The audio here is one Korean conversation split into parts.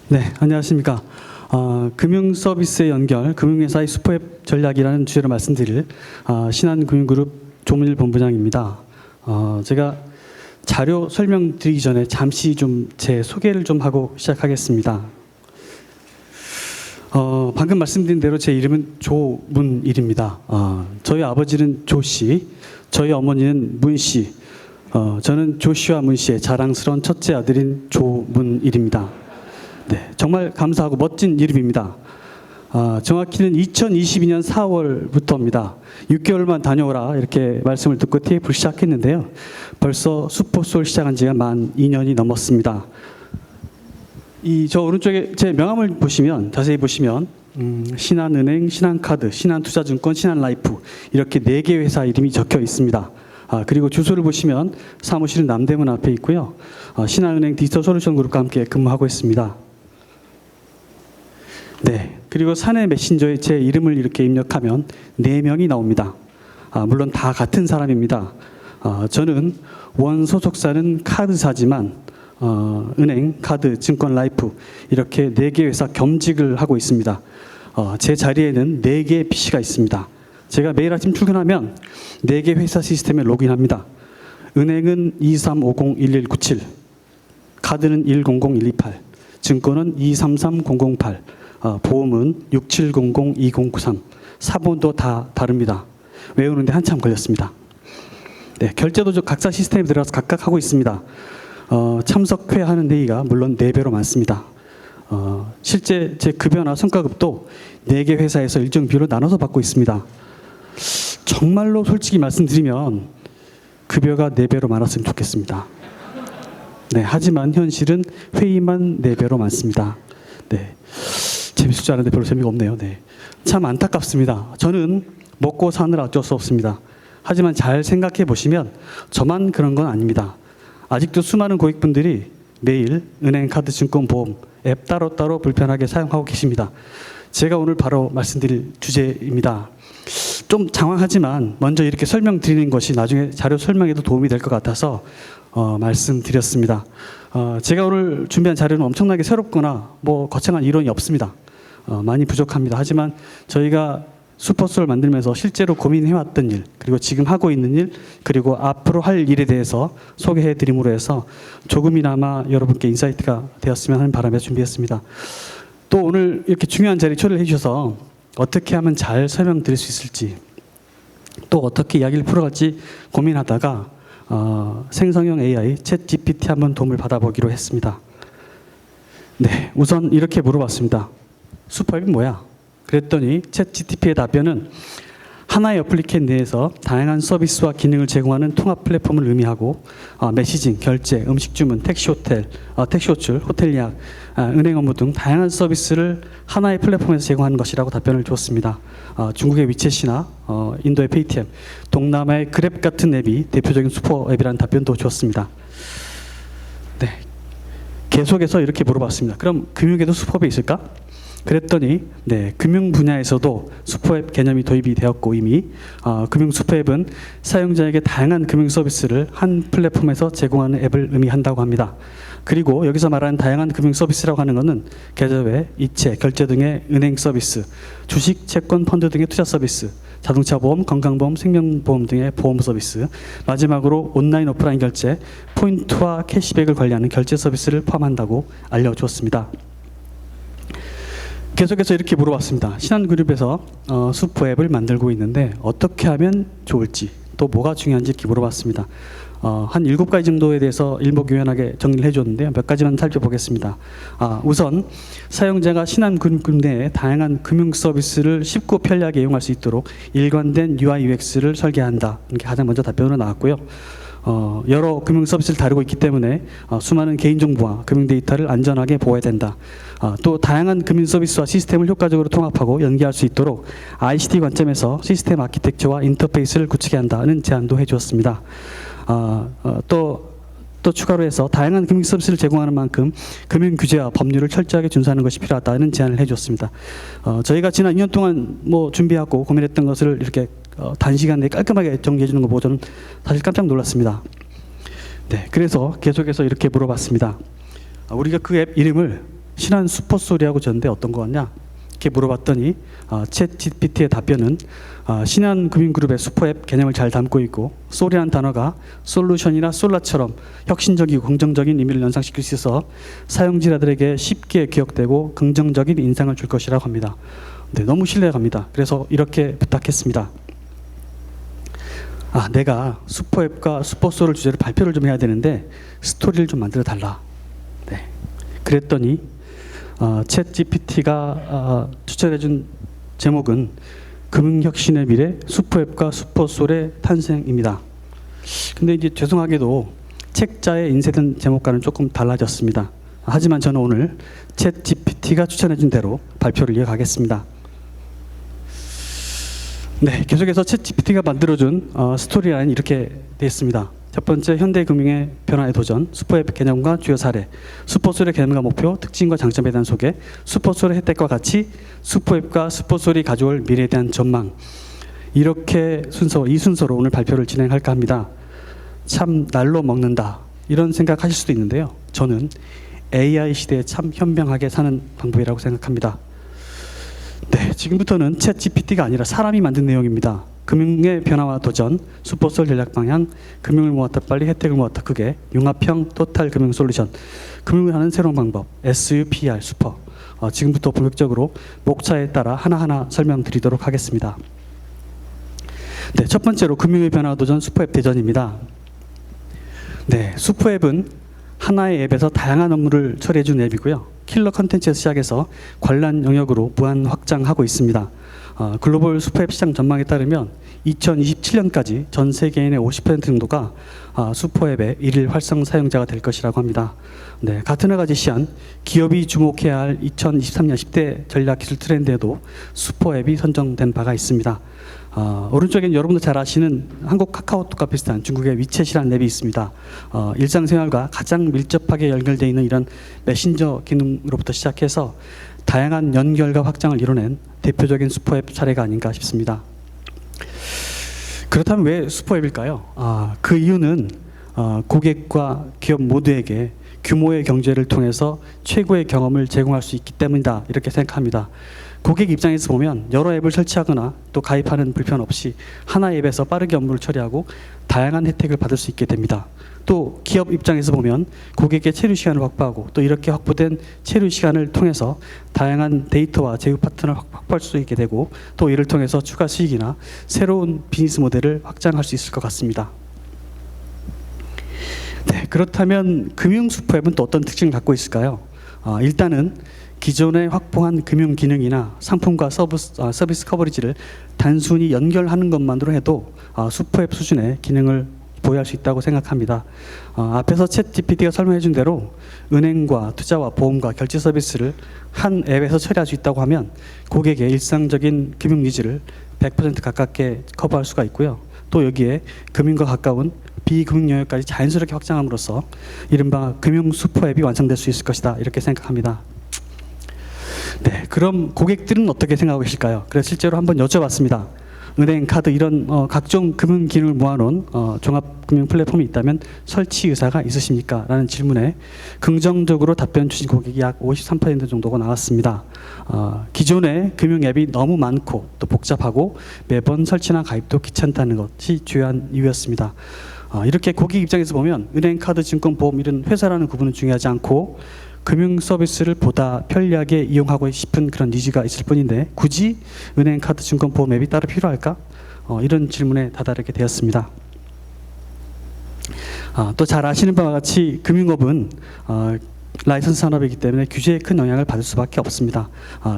네, 안녕하십니까. 금융서비스의 연결, 금융회사의 슈퍼앱 전략이라는 주제로 말씀드릴 신한금융그룹 조문일 본부장입니다. 제가 자료 설명드리기 전에 잠시 좀 제 소개를 좀 하고 시작하겠습니다. 방금 말씀드린 대로 제 이름은 조문일입니다. 저희 아버지는 조씨, 저희 어머니는 문씨, 저는 조씨와 문씨의 자랑스러운 첫째 아들인 조문일입니다. 네, 정말 감사하고 멋진 이름입니다. 정확히는 2022년 4월부터입니다. 6개월만 다녀오라 이렇게 말씀을 듣고 TF를 시작했는데요. 벌써 슈퍼솔 시작한 지가 만 2년이 넘었습니다. 저 오른쪽에 제 명함을 보시면, 자세히 보시면 신한은행, 신한카드, 신한투자증권, 신한라이프 이렇게 4개 회사 이름이 적혀 있습니다. 그리고 주소를 보시면 사무실은 남대문 앞에 있고요. 신한은행 디지털솔루션그룹과 함께 근무하고 있습니다. 네, 그리고 사내 메신저에 제 이름을 이렇게 입력하면 4명이 나옵니다. 물론 다 같은 사람입니다. 저는 원 소속사는 카드사지만 은행, 카드, 증권, 라이프 이렇게 4개 회사 겸직을 하고 있습니다. 제 자리에는 4개의 PC가 있습니다. 제가 매일 아침 출근하면 4개 회사 시스템에 로그인합니다. 은행은 23501197, 카드는 100128, 증권은 233008, 보험은 67002093, 사본도 다 다릅니다. 외우는데 한참 걸렸습니다. 네, 결제도 각자 시스템에 들어가서 각각 하고 있습니다. 참석회하는 회의가 물론 4배로 많습니다. 실제 제 급여나 성과급도 4개 회사에서 일정 비율로 나눠서 받고 있습니다. 정말로 솔직히 말씀드리면 급여가 4배로 많았으면 좋겠습니다. 네, 하지만 현실은 회의만 4배로 많습니다. 네, 재밌을 줄 알았는데 별로 재미가 없네요. 네, 참 안타깝습니다. 저는 먹고 사느라 어쩔 수 없습니다. 하지만 잘 생각해 보시면 저만 그런 건 아닙니다. 아직도 수많은 고객분들이 매일 은행, 카드, 증권, 보험 앱 따로따로 불편하게 사용하고 계십니다. 제가 오늘 바로 말씀드릴 주제입니다. 좀 장황하지만 먼저 이렇게 설명드리는 것이 나중에 자료 설명에도 도움이 될 것 같아서 말씀드렸습니다. 제가 오늘 준비한 자료는 엄청나게 새롭거나 거창한 이론이 없습니다. 많이 부족합니다. 하지만 저희가 슈퍼솔을 만들면서 실제로 고민해왔던 일, 그리고 지금 하고 있는 일, 그리고 앞으로 할 일에 대해서 소개해드림으로 해서 조금이나마 여러분께 인사이트가 되었으면 하는 바람에 준비했습니다. 또 오늘 이렇게 중요한 자리에 초대를 해주셔서 어떻게 하면 잘 설명드릴 수 있을지, 또 어떻게 이야기를 풀어갈지 고민하다가 생성형 AI, 챗 GPT 한번 도움을 받아보기로 했습니다. 네, 우선 이렇게 물어봤습니다. 슈퍼앱이 뭐야? 그랬더니 챗 GPT의 답변은 하나의 어플리케이션 내에서 다양한 서비스와 기능을 제공하는 통합 플랫폼을 의미하고 메시징, 결제, 음식 주문, 택시 호출, 호텔 예약, 은행 업무 등 다양한 서비스를 하나의 플랫폼에서 제공하는 것이라고 답변을 주었습니다. 중국의 위챗이나 인도의 페이티엠, 동남아의 그랩 같은 앱이 대표적인 슈퍼앱이라는 답변도 주었습니다. 네, 계속해서 이렇게 물어봤습니다. 그럼 금융에도 슈퍼앱이 있을까? 그랬더니 네, 금융 분야에서도 슈퍼앱 개념이 도입이 되었고 이미 금융 슈퍼앱은 사용자에게 다양한 금융 서비스를 한 플랫폼에서 제공하는 앱을 의미한다고 합니다. 그리고 여기서 말하는 다양한 금융 서비스라고 하는 것은 계좌외, 이체, 결제 등의 은행 서비스, 주식, 채권, 펀드 등의 투자 서비스, 자동차 보험, 건강보험, 생명보험 등의 보험 서비스, 마지막으로 온라인, 오프라인 결제, 포인트와 캐시백을 관리하는 결제 서비스를 포함한다고 알려주었습니다. 계속해서 이렇게 물어봤습니다. 신한그룹에서 슈퍼앱을 만들고 있는데 어떻게 하면 좋을지, 또 뭐가 중요한지 이렇게 물어봤습니다. 한 7가지 정도에 대해서 일목요연하게 정리를 해줬는데요. 몇 가지만 살펴보겠습니다. 우선 사용자가 신한그룹 내에 다양한 금융 서비스를 쉽고 편리하게 이용할 수 있도록 일관된 UI, UX를 설계한다. 이게 가장 먼저 답변으로 나왔고요. 여러 금융 서비스를 다루고 있기 때문에 수많은 개인정보와 금융 데이터를 안전하게 보호해야 된다. 또 다양한 금융 서비스와 시스템을 효과적으로 통합하고 연계할 수 있도록 ICT 관점에서 시스템 아키텍처와 인터페이스를 구축해야 한다는 제안도 해주었습니다. 또 추가로 해서 다양한 금융 서비스를 제공하는 만큼 금융 규제와 법률을 철저하게 준수하는 것이 필요하다는 제안을 해주었습니다. 저희가 지난 2년 동안 준비하고 고민했던 것을 이렇게 단시간 내에 깔끔하게 정리해 주는 거 보고 저는 사실 깜짝 놀랐습니다. 네, 그래서 계속해서 이렇게 물어봤습니다. 우리가 그 앱 이름을 신한 슈퍼소리하고 졌는데 어떤 거 같냐? 이렇게 물어봤더니 챗 GPT의 답변은 신한금융그룹의 슈퍼앱 개념을 잘 담고 있고 소리라는 단어가 솔루션이나 솔라처럼 혁신적이고 긍정적인 의미를 연상시킬 수 있어 사용자들에게 쉽게 기억되고 긍정적인 인상을 줄 것이라고 합니다. 네, 너무 신뢰갑니다. 그래서 이렇게 부탁했습니다. 내가 슈퍼앱과 슈퍼소를 주제로 발표를 좀 해야 되는데 스토리를 좀 만들어 달라. 네. 그랬더니 챗 GPT가 추천해준 제목은 금융혁신의 미래 슈퍼앱과 슈퍼솔의 탄생입니다. 근데 이제 죄송하게도 책자에 인쇄된 제목과는 조금 달라졌습니다. 하지만 저는 오늘 챗 GPT가 추천해준 대로 발표를 이어가겠습니다. 네, 계속해서 챗 GPT가 만들어준 스토리라인이 이렇게 되어 있습니다. 첫 번째, 현대금융의 변화의 도전, 슈퍼앱 개념과 주요 사례, 슈퍼솔의 개념과 목표, 특징과 장점에 대한 소개, 슈퍼솔의 혜택과 가치, 슈퍼앱과 슈퍼솔이 가져올 미래에 대한 전망. 이렇게 이 순서로 오늘 발표를 진행할까 합니다. 참 날로 먹는다 이런 생각하실 수도 있는데요. 저는 AI 시대에 참 현명하게 사는 방법이라고 생각합니다. 네, 지금부터는 챗 GPT가 아니라 사람이 만든 내용입니다. 금융의 변화와 도전, 슈퍼솔 전략 방향, 금융을 모았다 빨리 혜택을 모았다 크게, 융합형 토탈 금융 솔루션, 금융을 하는 새로운 방법, SUPR 슈퍼. 지금부터 본격적으로 목차에 따라 하나하나 설명드리도록 하겠습니다. 네, 첫 번째로 금융의 변화와 도전 슈퍼앱 대전입니다. 네, 슈퍼앱은 하나의 앱에서 다양한 업무를 처리해준 앱이고요. 킬러 컨텐츠에서 시작해서 관련 영역으로 무한 확장하고 있습니다. 글로벌 슈퍼앱 시장 전망에 따르면 2027년까지 전 세계인의 50% 정도가 슈퍼앱의 일일 활성 사용자가 될 것이라고 합니다. 네, 가트너가 제시한 기업이 주목해야 할 2023년 10대 전략 기술 트렌드에도 슈퍼앱이 선정된 바가 있습니다. 오른쪽에는 여러분도 잘 아시는 한국 카카오톡과 비슷한 중국의 위챗이라는 앱이 있습니다. 일상생활과 가장 밀접하게 연결되어 있는 이런 메신저 기능으로부터 시작해서 다양한 연결과 확장을 이뤄낸 대표적인 슈퍼앱 사례가 아닌가 싶습니다. 그렇다면 왜 슈퍼앱일까요? 그 이유는 고객과 기업 모두에게 규모의 경제를 통해서 최고의 경험을 제공할 수 있기 때문이다 이렇게 생각합니다. 고객 입장에서 보면 여러 앱을 설치하거나 또 가입하는 불편 없이 하나의 앱에서 빠르게 업무를 처리하고 다양한 혜택을 받을 수 있게 됩니다. 또 기업 입장에서 보면 고객의 체류 시간을 확보하고 또 이렇게 확보된 체류 시간을 통해서 다양한 데이터와 제휴 파트너를 확보할 수 있게 되고 또 이를 통해서 추가 수익이나 새로운 비즈니스 모델을 확장할 수 있을 것 같습니다. 네, 그렇다면 금융 슈퍼앱은 또 어떤 특징을 갖고 있을까요? 일단은 기존에 확보한 금융 기능이나 상품과 서비스 커버리지를 단순히 연결하는 것만으로 해도 슈퍼앱 수준의 기능을 보유할 수 있다고 생각합니다. 앞에서 챗 GPT가 설명해 준 대로 은행과 투자와 보험과 결제 서비스를 한 앱에서 처리할 수 있다고 하면 고객의 일상적인 금융 니즈를 100% 가깝게 커버할 수가 있고요. 또 여기에 금융과 가까운 비금융 영역까지 자연스럽게 확장함으로써 이른바 금융 슈퍼앱이 완성될 수 있을 것이다 이렇게 생각합니다. 네, 그럼 고객들은 어떻게 생각하고 계실까요? 그래서 실제로 한번 여쭤봤습니다. 은행, 카드 이런 각종 금융 기능을 모아놓은 종합금융 플랫폼이 있다면 설치 의사가 있으십니까? 라는 질문에 긍정적으로 답변 주신 고객이 약 53% 정도가 나왔습니다. 기존의 금융 앱이 너무 많고 또 복잡하고 매번 설치나 가입도 귀찮다는 것이 주요한 이유였습니다. 이렇게 고객 입장에서 보면 은행, 카드, 증권, 보험 이런 회사라는 구분은 중요하지 않고 금융 서비스를 보다 편리하게 이용하고 싶은 그런 니즈가 있을 뿐인데 굳이 은행, 카드, 증권, 보험 앱이 따로 필요할까? 이런 질문에 다다르게 되었습니다. 또 잘 아시는 바와 같이 금융업은 라이선스 산업이기 때문에 규제에 큰 영향을 받을 수밖에 없습니다.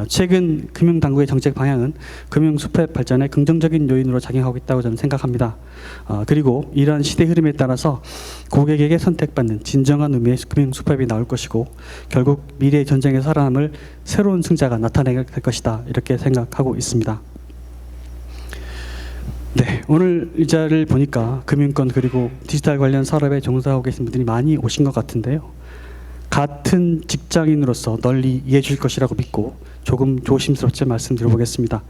최근 금융당국의 정책 방향은 금융 슈퍼앱 발전에 긍정적인 요인으로 작용하고 있다고 저는 생각합니다. 그리고 이러한 시대 흐름에 따라서 고객에게 선택받는 진정한 의미의 금융 슈퍼앱이 나올 것이고 결국 미래의 전쟁에 살아남을 새로운 승자가 나타나게 될 것이다 이렇게 생각하고 있습니다. 네, 오늘 이 자리를 보니까 금융권 그리고 디지털 관련 산업에 종사하고 계신 분들이 많이 오신 것 같은데요. 같은 직장인으로서 널리 이해해 줄 것이라고 믿고 조금 조심스럽게 말씀드려보겠습니다.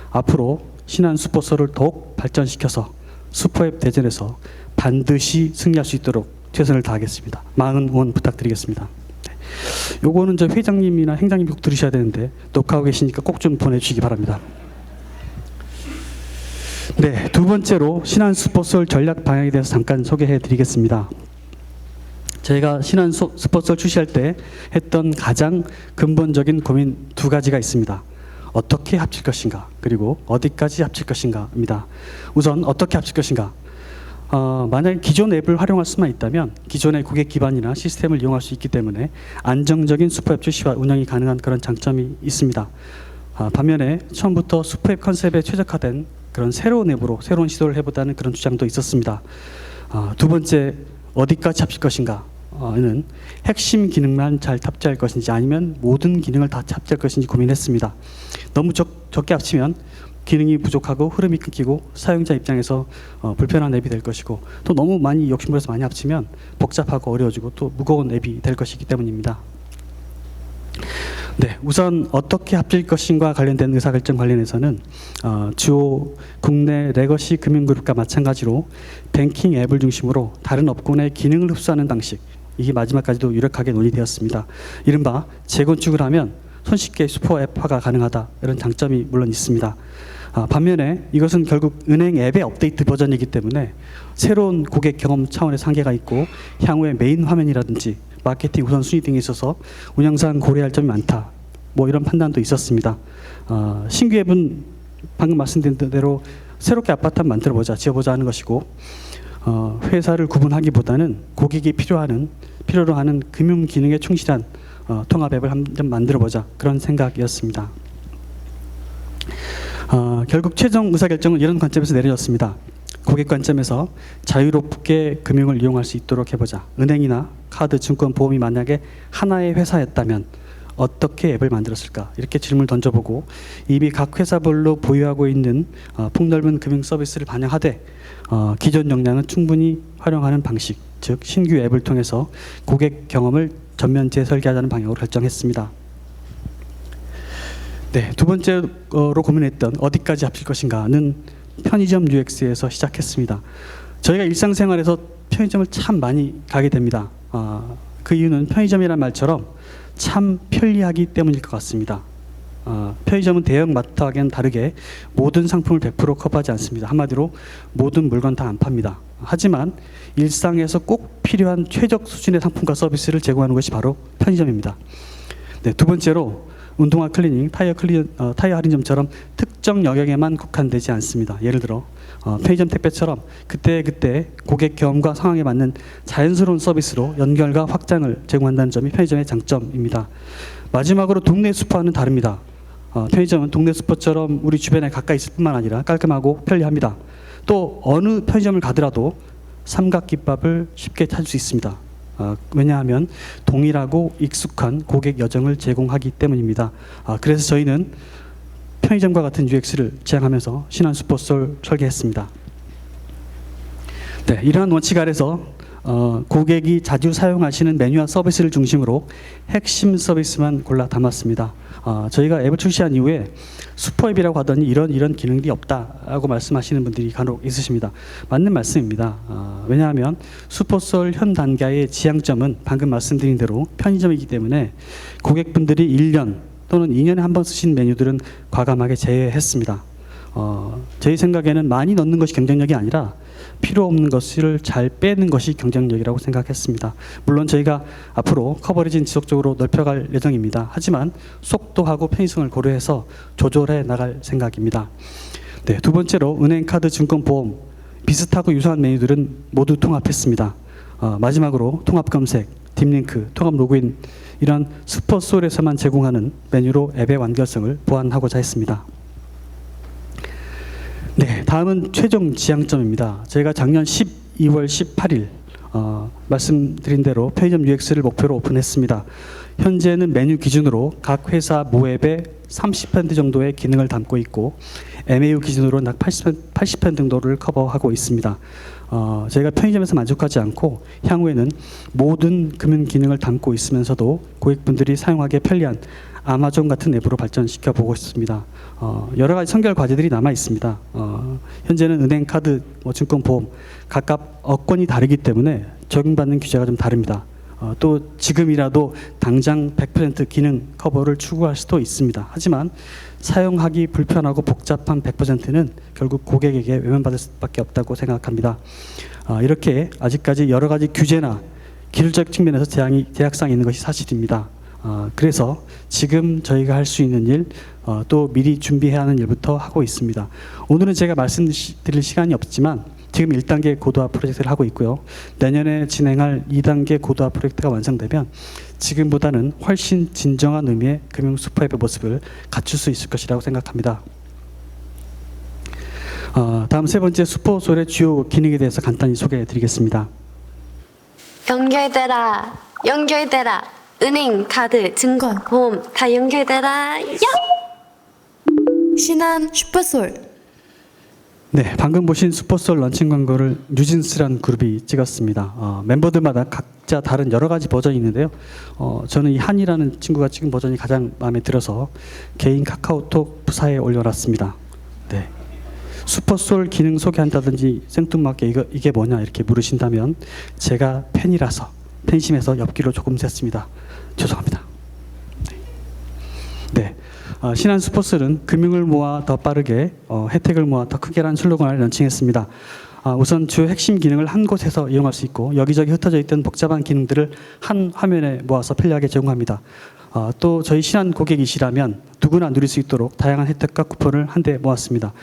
앞으로 신한 슈퍼솔을 더욱 발전시켜서 슈퍼앱 대전에서 반드시 승리할 수 있도록 최선을 다하겠습니다. 많은 응원 부탁드리겠습니다. 요거는 저 회장님이나 행장님 꼭 들으셔야 되는데 녹화하고 계시니까 꼭 좀 보내주시기 바랍니다. 네, 두 번째로 신한 슈퍼솔 전략 방향에 대해서 잠깐 소개해 드리겠습니다. 저희가 신한 슈퍼솔 출시할 때 했던 가장 근본적인 고민 두 가지가 있습니다. 어떻게 합칠 것인가, 그리고 어디까지 합칠 것인가입니다. 우선 어떻게 합칠 것인가. 만약 기존 앱을 활용할 수만 있다면 기존의 고객 기반이나 시스템을 이용할 수 있기 때문에 안정적인 슈퍼앱 출시와 운영이 가능한 그런 장점이 있습니다. 반면에 처음부터 슈퍼앱 컨셉에 최적화된 그런 새로운 앱으로 새로운 시도를 해보자는 그런 주장도 있었습니다. 두 번째, 어디까지 합칠 것인가는 핵심 기능만 잘 탑재할 것인지 아니면 모든 기능을 다 탑재할 것인지 고민했습니다. 너무 적게 합치면 기능이 부족하고 흐름이 끊기고 사용자 입장에서 불편한 앱이 될 것이고, 또 너무 많이 욕심부려서 많이 합치면 복잡하고 어려워지고 또 무거운 앱이 될 것이기 때문입니다. 네, 우선 어떻게 합칠 것인가 관련된 의사결정 관련해서는 주요 국내 레거시 금융그룹과 마찬가지로 뱅킹 앱을 중심으로 다른 업군의 기능을 흡수하는 방식, 이게 마지막까지도 유력하게 논의되었습니다. 이른바 재건축을 하면 손쉽게 슈퍼앱화가 가능하다, 이런 장점이 물론 있습니다. 반면에 이것은 결국 은행 앱의 업데이트 버전이기 때문에 새로운 고객 경험 차원의 한계가 있고 향후에 메인 화면이라든지 마케팅 우선순위 등에 있어서 운영상 고려할 점이 많다, 뭐 이런 판단도 있었습니다. 신규 앱은 방금 말씀드린 대로 새롭게 아파트 한번 만들어보자, 지어보자 하는 것이고, 회사를 구분하기보다는 고객이 필요로 하는 금융 기능에 충실한 통합 앱을 한번 만들어보자, 그런 생각이었습니다. 결국 최종 의사결정은 이런 관점에서 내려졌습니다. 고객 관점에서 자유롭게 금융을 이용할 수 있도록 해보자. 은행이나 카드, 증권, 보험이 만약에 하나의 회사였다면 어떻게 앱을 만들었을까, 이렇게 질문을 던져보고 이미 각 회사별로 보유하고 있는 폭넓은 금융 서비스를 반영하되 기존 역량은 충분히 활용하는 방식, 즉 신규 앱을 통해서 고객 경험을 전면 재설계하자는 방향으로 결정했습니다. 네, 두 번째로 고민했던 어디까지 합칠 것인가는 편의점 UX에서 시작했습니다. 저희가 일상생활에서 편의점을 참 많이 가게 됩니다. 그 이유는 편의점이라는 말처럼 참 편리하기 때문일 것 같습니다. 편의점은 대형 마트와는 다르게 모든 상품을 100% 커버하지 않습니다. 한마디로 모든 물건 다 안 팝니다. 하지만 일상에서 꼭 필요한 최적 수준의 상품과 서비스를 제공하는 것이 바로 편의점입니다. 네, 두 번째로 운동화 클리닝, 타이어 할인점처럼 특정 영역에만 국한되지 않습니다. 예를 들어 편의점 택배처럼 그때그때 고객 경험과 상황에 맞는 자연스러운 서비스로 연결과 확장을 제공한다는 점이 편의점의 장점입니다. 마지막으로 동네 슈퍼와는 다릅니다. 편의점은 동네 슈퍼처럼 우리 주변에 가까이 있을 뿐만 아니라 깔끔하고 편리합니다. 또 어느 편의점을 가더라도 삼각김밥을 쉽게 찾을 수 있습니다. 왜냐하면 동일하고 익숙한 고객 여정을 제공하기 때문입니다. 그래서 저희는 편의점과 같은 UX를 지향하면서 신한 슈퍼솔 설계했습니다. 네, 이러한 원칙 아래서 고객이 자주 사용하시는 메뉴와 서비스를 중심으로 핵심 서비스만 골라 담았습니다. 저희가 앱을 출시한 이후에 슈퍼앱이라고 하더니 이런 기능이 없다라고 말씀하시는 분들이 간혹 있으십니다. 맞는 말씀입니다. 왜냐하면 슈퍼솔 현 단계의 지향점은 방금 말씀드린 대로 편의점이기 때문에 고객분들이 1년 또는 2년에 한 번 쓰신 메뉴들은 과감하게 제외했습니다. 저희 생각에는 많이 넣는 것이 경쟁력이 아니라 필요 없는 것을 잘 빼는 것이 경쟁력이라고 생각했습니다. 물론 저희가 앞으로 커버리지는 지속적으로 넓혀갈 예정입니다. 하지만 속도하고 편의성을 고려해서 조절해 나갈 생각입니다. 네, 두 번째로 은행, 카드, 증권, 보험 비슷하고 유사한 메뉴들은 모두 통합했습니다. 마지막으로 통합 검색, 딥링크, 통합 로그인, 이런 슈퍼솔에서만 제공하는 메뉴로 앱의 완결성을 보완하고자 했습니다. 네, 다음은 최종 지향점입니다. 저희가 작년 12월 18일 말씀드린 대로 편의점 UX를 목표로 오픈했습니다. 현재는 메뉴 기준으로 각 회사 모앱에 30% 정도의 기능을 담고 있고 MAU 기준으로 약 80% 정도를 커버하고 있습니다. 저희가 편의점에서 만족하지 않고 향후에는 모든 금융 기능을 담고 있으면서도 고객분들이 사용하기 편리한 아마존 같은 앱으로 발전시켜 보고 있습니다. 여러 가지 선결 과제들이 남아 있습니다. 현재는 은행, 카드, 증권, 보험 각각 업권이 다르기 때문에 적용받는 규제가 좀 다릅니다. 또 지금이라도 당장 100% 기능 커버를 추구할 수도 있습니다. 하지만 사용하기 불편하고 복잡한 100%는 결국 고객에게 외면받을 수밖에 없다고 생각합니다. 이렇게 아직까지 여러 가지 규제나 기술적 측면에서 제약사항이 있는 것이 사실입니다. 그래서 지금 저희가 할 수 있는 일, 또 미리 준비해야 하는 일부터 하고 있습니다. 오늘은 제가 말씀드릴 시간이 없지만 지금 1단계 고도화 프로젝트를 하고 있고요. 내년에 진행할 2단계 고도화 프로젝트가 완성되면 지금보다는 훨씬 진정한 의미의 금융 슈퍼앱의 모습을 갖출 수 있을 것이라고 생각합니다. 다음 세 번째 슈퍼솔의 주요 기능에 대해서 간단히 소개해 드리겠습니다. 연결되라, 연결되라. 은행, 카드, 증권, 보험 다 연결되라. 야! 신한 슈퍼솔. 네, 방금 보신 슈퍼솔 런칭 광고를 뉴진스라는 그룹이 찍었습니다. 멤버들마다 각자 다른 여러 가지 버전이 있는데요. 저는 이 한이라는 친구가 찍은 버전이 가장 마음에 들어서 개인 카카오톡 부사에 올려놨습니다. 네. 슈퍼솔 기능 소개한다든지 생뚱맞게 이게 뭐냐 이렇게 물으신다면 제가 팬이라서 팬심에서 옆길로 조금 샜습니다. 죄송합니다. 네. 신한 슈퍼솔은 금융을 모아 더 빠르게, 혜택을 모아 더 크게라는 슬로건을 런칭했습니다. 우선 주요 핵심 기능을 한 곳에서 이용할 수 있고 여기저기 흩어져 있던 복잡한 기능들을 한 화면에 모아서 편리하게 제공합니다. 또 저희 신한 고객이시라면 누구나 누릴 수 있도록 다양한 혜택과 쿠폰을 한데 모았습니다.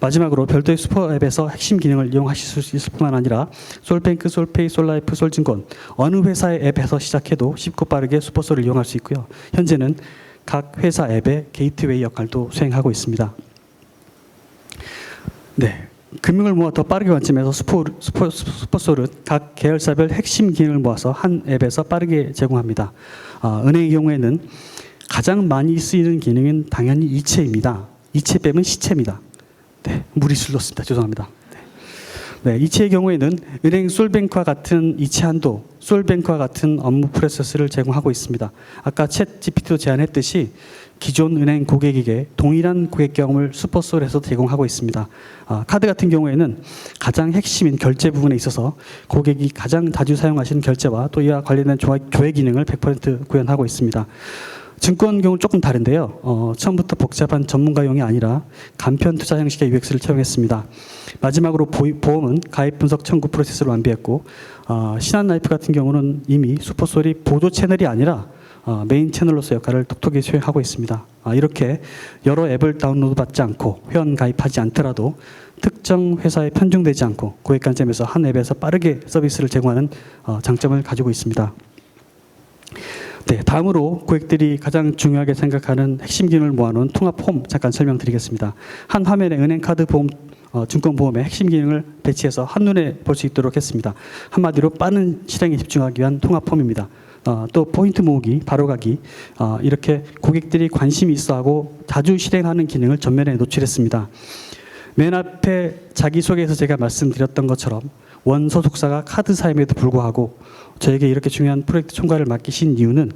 마지막으로 별도의 슈퍼앱에서 핵심 기능을 이용하실 수 있을 뿐만 아니라 솔뱅크, 솔페이, 솔라이프, 솔증권 어느 회사의 앱에서 시작해도 쉽고 빠르게 슈퍼솔을 이용할 수 있고요. 현재는 각 회사 앱의 게이트웨이 역할도 수행하고 있습니다. 네, 금융을 모아 더 빠르게 관점에서 슈퍼솔은 각 계열사별 핵심 기능을 모아서 한 앱에서 빠르게 제공합니다. 은행의 경우에는 가장 많이 쓰이는 기능은 당연히 이체입니다. 이체 빼면 시체입니다. 네, 무리수를 넣습니다. 죄송합니다. 네, 이체의 경우에는 은행 솔뱅크와 같은 이체 한도, 솔뱅크와 같은 업무 프로세스를 제공하고 있습니다. 아까 챗 GPT도 제안했듯이 기존 은행 고객에게 동일한 고객 경험을 슈퍼솔에서 제공하고 있습니다. 카드 같은 경우에는 가장 핵심인 결제 부분에 있어서 고객이 가장 자주 사용하시는 결제와 또 이와 관련된 조회 기능을 100% 구현하고 있습니다. 증권 경우는 조금 다른데요. 처음부터 복잡한 전문가용이 아니라 간편 투자 형식의 UX를 채용했습니다. 마지막으로 보험은 가입 분석 청구 프로세스를 완비했고 신한라이프 같은 경우는 이미 슈퍼솔이 보조 채널이 아니라 메인 채널로서 역할을 톡톡히 수행하고 있습니다. 이렇게 여러 앱을 다운로드 받지 않고 회원 가입하지 않더라도 특정 회사에 편중되지 않고 고객 관점에서 한 앱에서 빠르게 서비스를 제공하는 장점을 가지고 있습니다. 네, 다음으로 고객들이 가장 중요하게 생각하는 핵심 기능을 모아놓은 통합 홈 잠깐 설명드리겠습니다. 한 화면에 은행, 카드, 보험, 증권보험의 핵심 기능을 배치해서 한눈에 볼 수 있도록 했습니다. 한마디로 빠른 실행에 집중하기 위한 통합 홈입니다. 또 포인트 모으기, 바로가기 이렇게 고객들이 관심이 있어하고 자주 실행하는 기능을 전면에 노출했습니다. 맨 앞에 자기소개에서 제가 말씀드렸던 것처럼 원소속사가 카드사임에도 불구하고 저에게 이렇게 중요한 프로젝트 총괄을 맡기신 이유는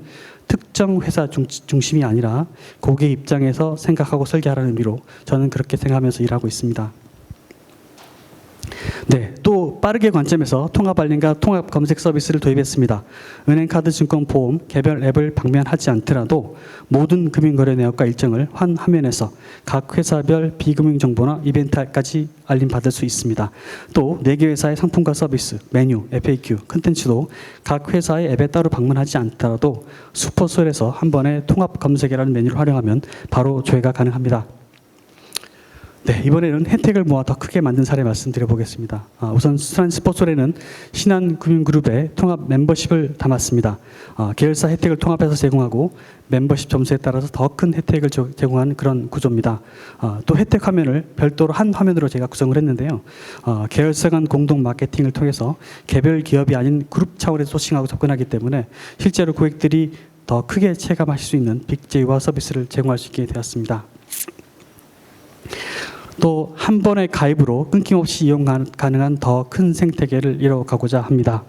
특정 회사 중심이 아니라 고객 입장에서 생각하고 설계하라는 의미로 저는 그렇게 생각하면서 일하고 있습니다. 네, 또 빠르게 관점에서 통합 알림과 통합 검색 서비스를 도입했습니다. 은행, 카드, 증권, 보험, 개별 앱을 방면하지 않더라도 모든 금융거래 내역과 일정을 한 화면에서 각 회사별 비금융 정보나 이벤트까지 알림받을 수 있습니다. 또 4개 회사의 상품과 서비스, 메뉴, FAQ, 컨텐츠도 각 회사의 앱에 따로 방문하지 않더라도 슈퍼솔에서 한 번에 통합 검색이라는 메뉴를 활용하면 바로 조회가 가능합니다. 네, 이번에는 혜택을 모아 더 크게 만든 사례 말씀드려 보겠습니다. 우선 신한 슈퍼솔에는 신한금융그룹의 통합 멤버십을 담았습니다. 계열사 혜택을 통합해서 제공하고 멤버십 점수에 따라서 더 큰 혜택을 제공하는 그런 구조입니다. 또 혜택 화면을 별도로 한 화면으로 제가 구성을 했는데요. 계열사 간 공동 마케팅을 통해서 개별 기업이 아닌 그룹 차원에서 소싱하고 접근하기 때문에 실제로 고객들이 더 크게 체감하실 수 있는 빅제휴와 서비스를 제공할 수 있게 되었습니다. 또 한 번의 가입으로 끊김없이 이용 가능한 더 큰 생태계를 이뤄가고자 합니다.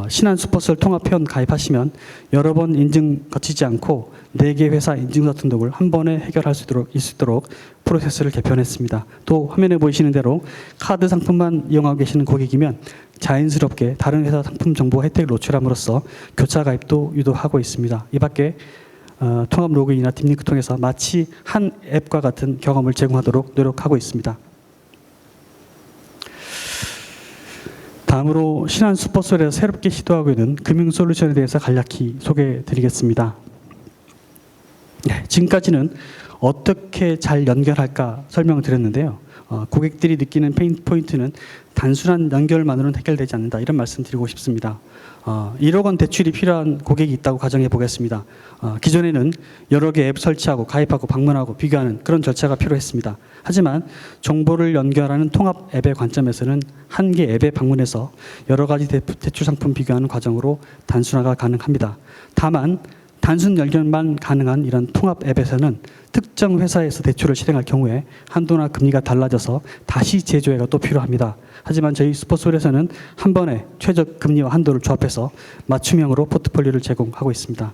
신한 슈퍼솔 통합회원 가입하시면 여러 번 인증 거치지 않고 4개 회사 인증서 등록을 한 번에 해결할 수 있도록 프로세스를 개편했습니다. 또 화면에 보이시는 대로 카드 상품만 이용하고 계시는 고객이면 자연스럽게 다른 회사 상품 정보 혜택을 노출함으로써 교차 가입도 유도하고 있습니다. 이 밖에 통합 로그인이나 딥링크 통해서 마치 한 앱과 같은 경험을 제공하도록 노력하고 있습니다. 다음으로 신한 슈퍼솔에서 새롭게 시도하고 있는 금융 솔루션에 대해서 간략히 소개해 드리겠습니다. 네, 지금까지는 어떻게 잘 연결할까 설명을 드렸는데요. 고객들이 느끼는 페인 포인트는 단순한 연결만으로는 해결되지 않는다, 이런 말씀 드리고 싶습니다. 1억 원 대출이 필요한 고객이 있다고 가정해 보겠습니다. 기존에는 여러 개 앱 설치하고 가입하고 방문하고 비교하는 그런 절차가 필요했습니다. 하지만 정보를 연결하는 통합 앱의 관점에서는 한 개 앱에 방문해서 여러 가지 대출 상품 비교하는 과정으로 단순화가 가능합니다. 다만 단순 연결만 가능한 이런 통합 앱에서는 특정 회사에서 대출을 실행할 경우에 한도나 금리가 달라져서 다시 재조회가 또 필요합니다. 하지만 저희 슈퍼솔에서는 한 번에 최저 금리와 한도를 조합해서 맞춤형으로 포트폴리오를 제공하고 있습니다.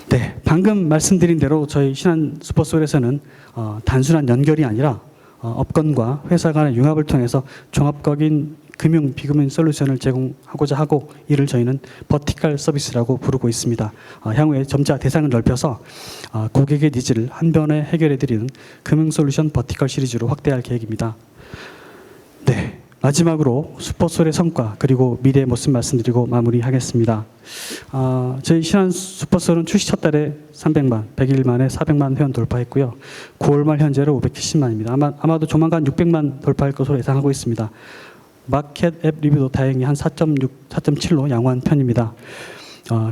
네, 방금 말씀드린 대로 저희 신한 슈퍼솔에서는 단순한 연결이 아니라 업권과 회사 간의 융합을 통해서 종합적인 금융, 비금융 솔루션을 제공하고자 하고, 이를 저희는 버티컬 서비스라고 부르고 있습니다. 향후에 점차 대상을 넓혀서 고객의 니즈를 한 번에 해결해드리는 금융 솔루션 버티컬 시리즈로 확대할 계획입니다. 네, 마지막으로 슈퍼솔의 성과 그리고 미래의 모습 말씀드리고 마무리하겠습니다. 저희 신한 슈퍼솔은 출시 첫 달에 300만, 100일 만에 400만 회원 돌파했고요. 9월 말 현재로 570만입니다. 아마도 조만간 600만 돌파할 것으로 예상하고 있습니다. 마켓 앱 리뷰도 다행히 한 4.6, 4.7로 양호한 편입니다.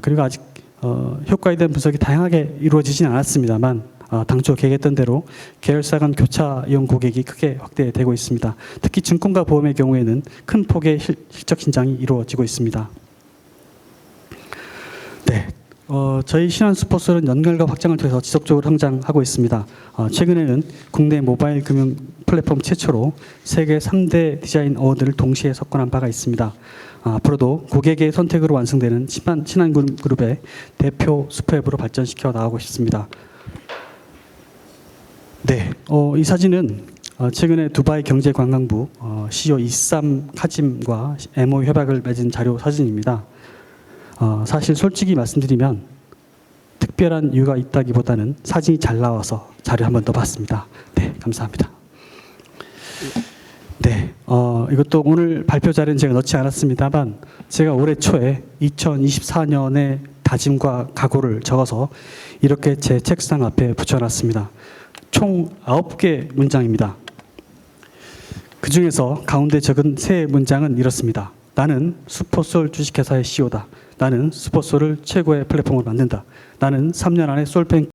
그리고 아직 효과에 대한 분석이 다양하게 이루어지진 않았습니다만 당초 계획했던 대로 계열사 간 교차 이용 고객이 크게 확대되고 있습니다. 특히 증권과 보험의 경우에는 큰 폭의 실적 신장이 이루어지고 있습니다. 네, 저희 신한 슈퍼솔은 연결과 확장을 통해서 지속적으로 성장하고 있습니다. 최근에는 국내 모바일 금융 플랫폼 최초로 세계 3대 디자인 어워드를 동시에 석권한 바가 있습니다. 앞으로도 고객의 선택으로 완성되는 신한그룹의 대표 슈퍼앱으로 발전시켜 나가고 싶습니다. 네, 이 사진은 최근에 두바이 경제관광부 CEO 이삼 카짐과 MOU 협약을 맺은 자료 사진입니다. 사실 솔직히 말씀드리면 특별한 이유가 있다기보다는 사진이 잘 나와서 자료 한 번 더 봤습니다. 네, 감사합니다. 네, 이것도 오늘 발표 자료는 제가 넣지 않았습니다만 제가 올해 초에 2024년의 다짐과 각오를 적어서 이렇게 제 책상 앞에 붙여놨습니다. 총 9개 문장입니다. 그 중에서 가운데 적은 세 문장은 이렇습니다. 나는 슈퍼솔 주식회사의 CEO다. 나는 슈퍼솔을 최고의 플랫폼으로 만든다. 나는 3년 안에 솔뱅